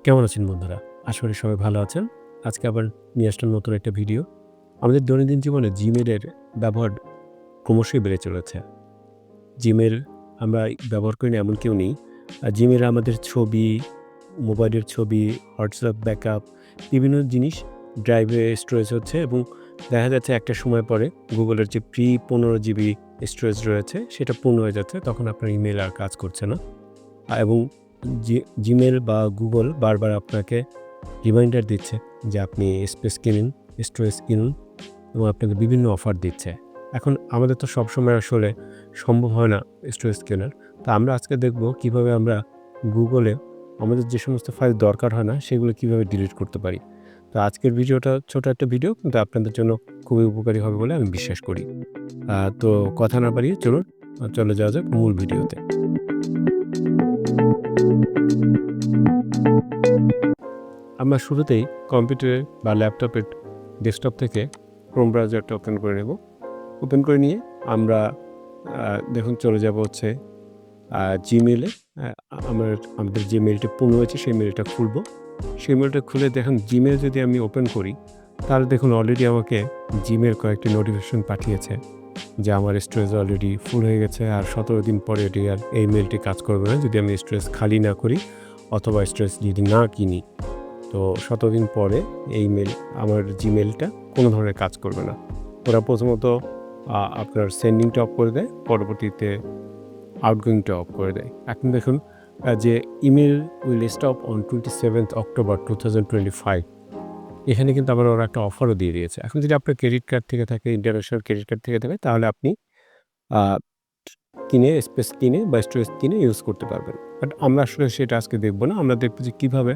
কেমন আছেন বন্ধুরা? আশা করি সবাই ভালো আছেন। আজকে আবার নিয়ে আসলাম নতুন একটা ভিডিও। আমাদের দৈনন্দিন জীবনে Gmail এর ব্যবহার ক্রমশই বেড়ে চলেছে। Gmail আমরা ব্যবহার করি না এমন কেউ নেই। Gmail আমাদের ছবি, মোবাইলের ছবি, WhatsApp ব্যাকআপ বিভিন্ন জিনিস ড্রাইভে স্টোরেজ হচ্ছে এবং দেখা যাচ্ছে একটা সময় পরে Google এর যে 15 জিবি স্টোরেজ রয়েছে সেটা পূর্ণ হয়ে যাচ্ছে। তখন আপনার ইমেইল আর কাজ করছে না। এবং Gmail বা Google বারবার আপনাকে রিমাইন্ডার দিচ্ছে যে আপনি স্পেস কিনুন, স্টোরেজ কিনুন এবং আপনাকে বিভিন্ন অফার দিচ্ছে। এখন আমাদের তো সবসময় আসলে সম্ভব হয় না স্টোরেজ কেনার। তো আমরা আজকে দেখব কিভাবে আমরা Google-এ আমাদের যে সমস্ত ফাইল দরকার হয় না সেগুলো কিভাবে ডিলিট করতে পারি। তো আজকের ভিডিওটা ছোট একটা ভিডিও কিন্তু আপনাদের জন্য খুবই উপকারী হবে বলে আমি বিশ্বাস করি। তো কথা না বাড়িয়ে চলুন চলে যাওয়া যাক মূল ভিডিওতে। আমরা শুরুতেই কম্পিউটারে বা ল্যাপটপের ডেস্কটপ থেকে ক্রোম ব্রাউজারটা ওপেন করে নেব। ওপেন করে নিয়ে আমরা দেখুন চলে যাব হচ্ছে Gmail-এ। আমাদের যে মেইলটা পূর্ণ হয়েছে সেই মেইলটা খুলব। সেই মেইলটা খুলে দেখুন Gmail যদি আমি ওপেন করি তাহলে দেখুন অলরেডি আমাকে Gmail কয়েকটি নোটিফিকেশন পাঠিয়েছে যে আমার স্টোরেজ অলরেডি ফুল হয়ে গেছে আর 17 দিন পরে এটি আর এই মেইলটি কাজ করবে না যদি আমি স্টোরেজ খালি না করি অথবা স্টোরেজ যদি না কিনি। তো 17 দিন পরে এই আমার Gmail-টা কোনো ধরনের কাজ করবে না। ওরা প্রথমত আপনার সেন্ডিংটা অফ করে দেয়, পরবর্তীতে আউটগোয়িংটা অফ করে দেয়। এখন দেখুন যে email will stop on 27th October 2025 এখানে কিন্তু আবার ওরা একটা অফারও দিয়ে দিয়েছে। এখন যদি আপনার ক্রেডিট কার্ড থেকে থাকে, ইন্টারন্যাশনাল ক্রেডিট কার্ড থেকে থাকে তাহলে আপনি আ স্পেস কিনে বা স্টোরেজ কিনে ইউজ করতে পারবেন। বাট আমরা আসলে সেটা আজকে দেখব না। আমরা দেখব যে কীভাবে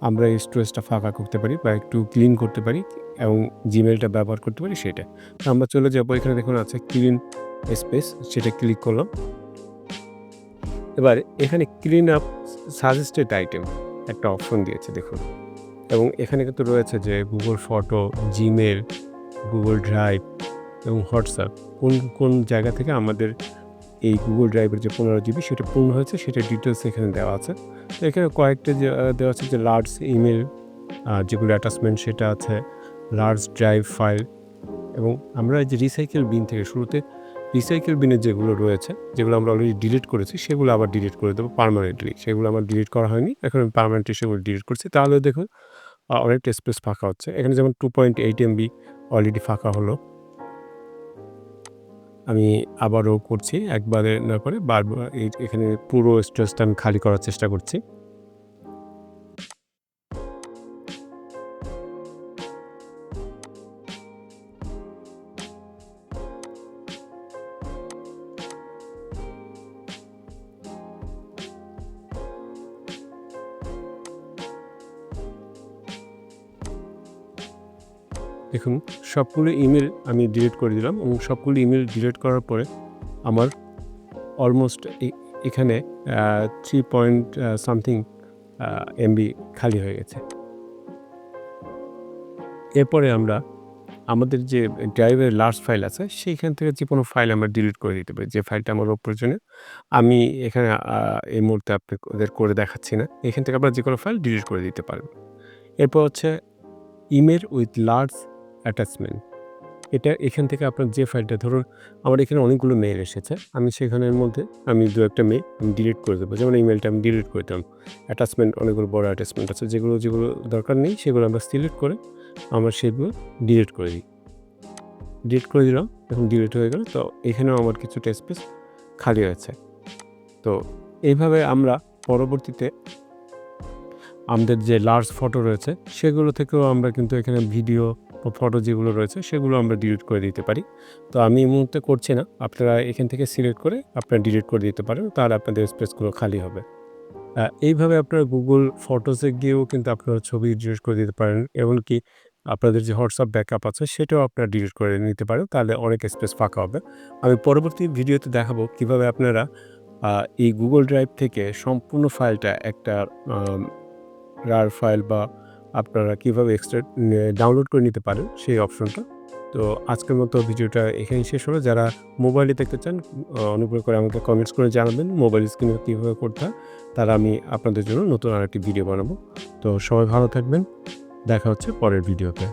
আমরা এই স্টোরেজটা ফাঁকা করতে পারি বা একটু ক্লিন করতে পারি এবং Gmail-টা ব্যবহার করতে পারি সেটা। তো আমরা চলে যাব এখানে দেখুন আছে ক্লিন স্পেস সেটা ক্লিক করলাম। এবার এখানে ক্লিন আপ সাজেস্টেড আইটেম একটা অপশন দিয়েছে দেখুন এবং এখানে কিন্তু রয়েছে যে Google photo, Gmail, Google drive এবং WhatsApp কোন জায়গা থেকে আমাদের এই Google ড্রাইভের যে 15 জিবি সেটা পূর্ণ হয়েছে সেটার ডিটেলস এখানে দেওয়া আছে। তো এখানে কয়েকটা যে দেওয়া আছে যে লার্জ ইমেইল যেগুলো অ্যাটাচমেন্ট সেটা আছে, লার্জ ড্রাইভ ফাইল এবং আমরা এই যে রিসাইকেল বিন থেকে শুরুতে রিসাইকেল বিনের যেগুলো রয়েছে, যেগুলো আমরা অলরেডি ডিলিট করেছি সেগুলো আবার ডিলিট করে দেবো পার্মানেন্টলি। সেগুলো আমার ডিলিট করা হয়নি। এখন আমি পার্মানেন্টলি সেগুলো ডিলিট করছি। তাহলে দেখুন অনেকটা স্পেস ফাঁকা হচ্ছে। এখানে যেমন 2.8 MB অলরেডি ফাঁকা হলো। আমি আবারও করছি একবারে না করে বারবার এখানে পুরো স্টোরেজটা আমি খালি করার চেষ্টা করছি। দেখুন সবগুলো ইমেইল আমি ডিলিট করে দিলাম এবং সবগুলো ইমেইল ডিলিট করার পরে আমার অলমোস্ট এখানে 3 পয়েন্ট সামথিং MB খালি হয়ে গেছে। এরপরে আমরা আমাদের যে ড্রাইভের লার্জ ফাইল আছে সেইখান থেকে যে কোনো ফাইল আমরা ডিলিট করে দিতে পারি। যে ফাইলটা আমার অপ্রয়োজনীয় আমি এখানে এই মুহূর্তে আপনাদের করে দেখাচ্ছি না। এখান থেকে আপনারা যেকোনো ফাইল ডিলিট করে দিতে পারবেন। এরপর হচ্ছে ইমেল উইথ লার্জ অ্যাটাচমেন্ট। এখান থেকে আপনার যে ফাইলটা ধরুন আমার এখানে অনেকগুলো মেইল এসেছে। আমি সেখানের মধ্যে আমি ২-১ টা মেইল আমি ডিলিট করে দেবো। যেমন ইমেইলটা আমি ডিলিট করে দিলাম। অ্যাটাচমেন্ট অনেকগুলো বড় অ্যাটাচমেন্ট আছে যেগুলো দরকার নেই সেগুলো আমরা সিলেক্ট করে আমরা সেগুলো ডিলিট করে দিই। ডিলিট করে দিলাম। এখন ডিলিট হয়ে গেল। তো এখানেও আমার কিছুটা স্পেস খালি হয়েছে। তো এইভাবে আমরা পরবর্তীতে আমাদের যে লার্জ ফটো রয়েছে সেগুলো থেকেও আমরা কিন্তু এখানে ভিডিও বা ফটো যেগুলো রয়েছে সেগুলো আমরা ডিলিট করে দিতে পারি। তো আমি এই মুহূর্তে করছি না। আপনারা এখান থেকে সিলেক্ট করে আপনারা ডিলিট করে দিতে পারেন। তাহলে আপনাদের স্পেসগুলো খালি হবে। এইভাবে আপনারা Google ফটোসে গিয়েও কিন্তু আপনারা ছবি ডিলিট করে দিতে পারেন। এমনকি আপনাদের যে WhatsApp ব্যাকআপ আছে সেটাও আপনারা ডিলিট করে নিতে পারেন। তাহলে অনেক স্পেস ফাঁকা হবে। আমি পরবর্তী ভিডিওতে দেখাবো কিভাবে আপনারা এই Google ড্রাইভ থেকে সম্পূর্ণ ফাইলটা একটা আম রার ফাইল বা আপনারা কিভাবে ডাউনলোড করে নিতে পারেন সেই অপশনটা। তো আজকের মতো ভিডিওটা এখানেই শেষ হলো। যারা মোবাইলে দেখতে চান অনুগ্রহ করে আমাকে কমেন্টস করে জানাবেন মোবাইল স্ক্রিনে কীভাবে করতে হয়। তাহলে আমি আপনাদের জন্য নতুন আরেকটি ভিডিও বানাবো। তো সবাই ভালো থাকবেন। দেখা হচ্ছে পরের ভিডিওতে।